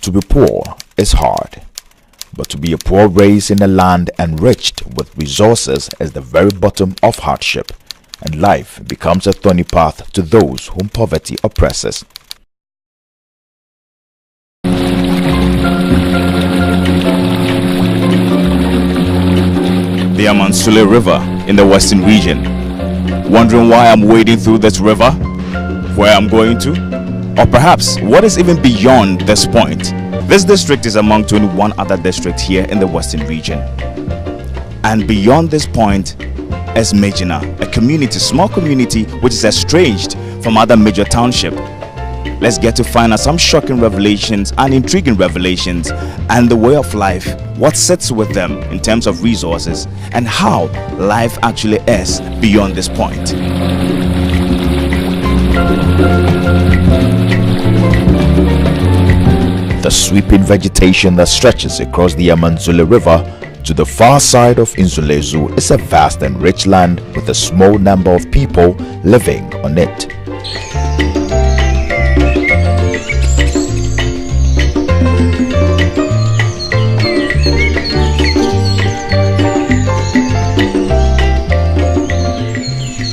To be poor is hard, but to be a poor race in a land enriched with resources is the very bottom of hardship, and life becomes a thorny path to those whom poverty oppresses. The Amansule River in the Western region. Wondering why I'm wading through this river? Where I'm going to? Or perhaps what is even beyond this point? This district is among 21 other districts here in the Western region. And beyond this point is Mejina, a community, small community which is estranged from other major townships. Let's get to find out some shocking revelations and intriguing revelations and the way of life, what sits with them in terms of resources, and how life actually is beyond this point. The sweeping vegetation that stretches across the Amansule River to the far side of Inzulezu is a vast and rich land with a small number of people living on it.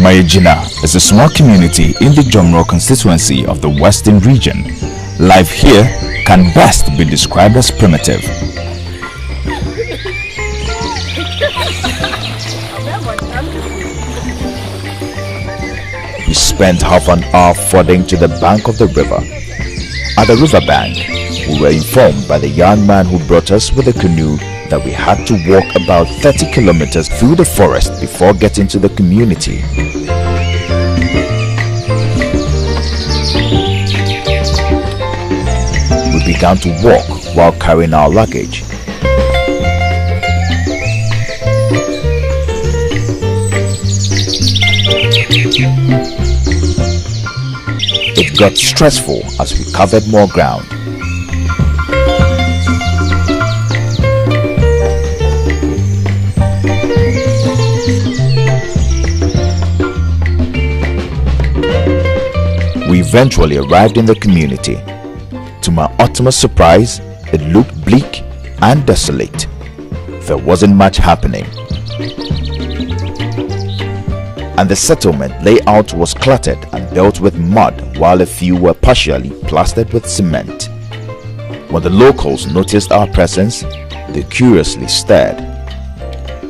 Mayejina is a small community in the Jomro constituency of the Western region. Life here can best be described as primitive. We spent half an hour fording to the bank of the river. At the river bank, we were informed by the young man who brought us with a canoe that we had to walk about 30 kilometers through the forest before getting to the community. We began to walk while carrying our luggage. It got stressful as we covered more ground. We eventually arrived in the community. To my utmost surprise, it looked bleak and desolate. There wasn't much happening, and the settlement layout was cluttered and built with mud, while a few were partially plastered with cement. When the locals noticed our presence, they curiously stared.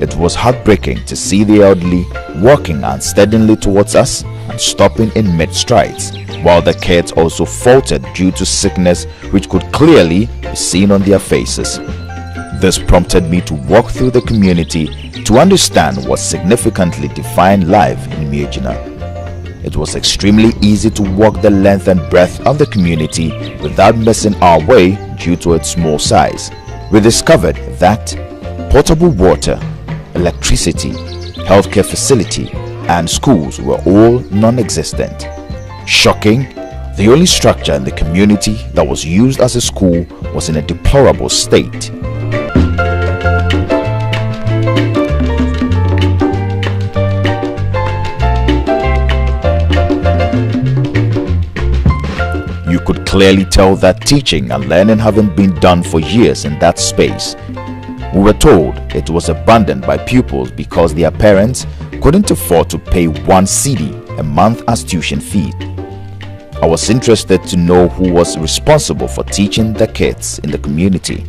It was heartbreaking to see the elderly walking unsteadily towards us and stopping in mid-strides, while the kids also faltered due to sickness which could clearly be seen on their faces. This prompted me to walk through the community to understand what significantly defined life in Mayejina. It was extremely easy to walk the length and breadth of the community without missing our way due to its small size. We discovered that potable water, electricity, healthcare facility, and schools were all non-existent. Shocking, the only structure in the community that was used as a school was in a deplorable state. You could clearly tell that teaching and learning haven't been done for years in that space. We were told it was abandoned by pupils because their parents couldn't afford to pay 1 cedi a month as tuition fee. I was interested to know who was responsible for teaching the kids in the community.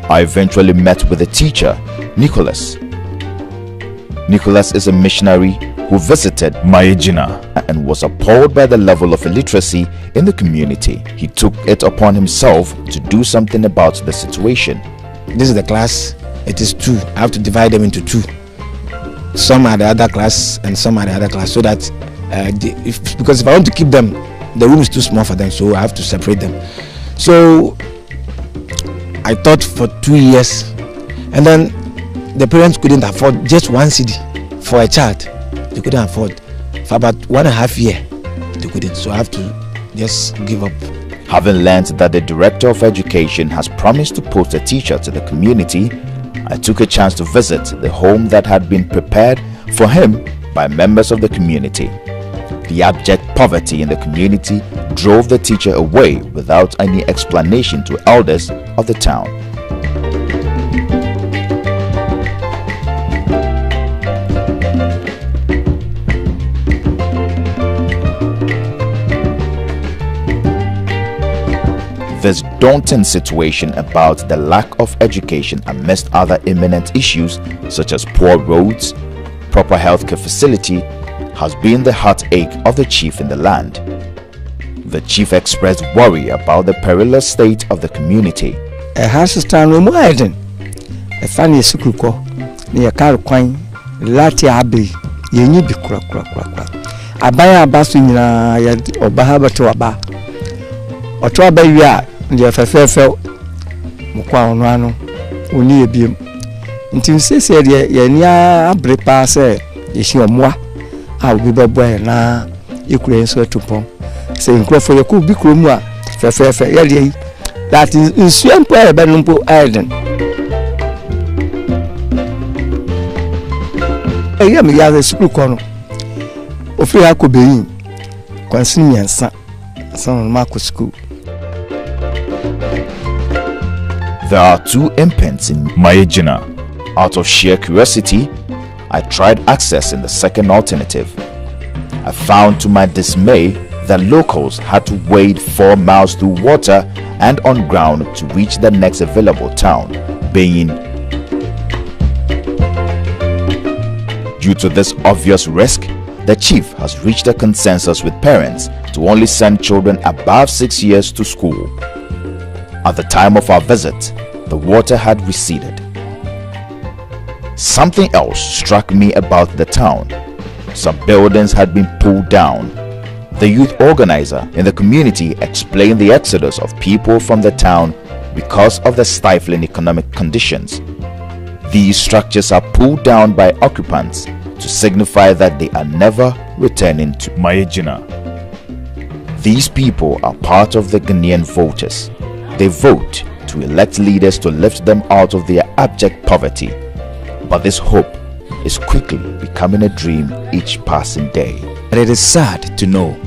I eventually met with the teacher, Nicholas. Nicholas is a missionary who visited Mayejina and was appalled by the level of illiteracy in the community. He took it upon himself to do something about the situation. This is the class, it is 2. I have to divide them into 2. Some are the other class and some are the other class, so that because if I want to keep them, the room is too small for them, so I have to separate them. So I taught for 2 years, and then the parents couldn't afford just 1 cedi for a child. They couldn't afford. For about 1.5 years, they couldn't, so I have to just give up. Having learned that the Director of Education has promised to post a teacher to the community, I took a chance to visit the home that had been prepared for him by members of the community. The abject poverty in the community drove the teacher away without any explanation to elders of the town. This daunting situation about the lack of education amidst other imminent issues such as poor roads, proper healthcare facility, has been the heartache of the chief in the land. The chief expressed worry about the perilous state of the community. A house stand no more than a funny sukuko near Carquine, Lati Abbey, Yeni be crack. Abaya Basina or Bahaba to Aba or to Abaya, the FFL Mukwa Rano, only a beam. Until say, Yenia Brepa say, is your moi. I will be boy na Ukraine so to pom. Say for your cool big room, that is swamp Benumpo Island. I am a school corner. Of Akua Billionaire, consigning son Marcus School. There are two impents in Mayejina. Out of sheer curiosity, I tried accessing the second alternative. I found to my dismay that locals had to wade 4 miles through water and on ground to reach the next available town, being. Due to this obvious risk, the chief has reached a consensus with parents to only send children above 6 years to school. At the time of our visit, the water had receded. Something else struck me about the town. Some buildings had been pulled down. The youth organizer in the community explained the exodus of people from the town because of the stifling economic conditions. These structures are pulled down by occupants to signify that they are never returning to Mayejina. These people are part of the Ghanaian voters. They vote to elect leaders to lift them out of their abject poverty. But this hope is quickly becoming a dream each passing day. And it is sad to know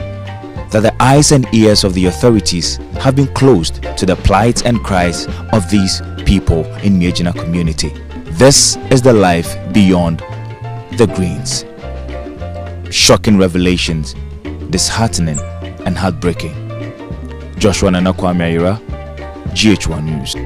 that the eyes and ears of the authorities have been closed to the plight and cries of these people in Mayejina community. This is the life beyond the greens. Shocking revelations, disheartening and heartbreaking. Joshua Nana Kwame Ayira, GH1 News.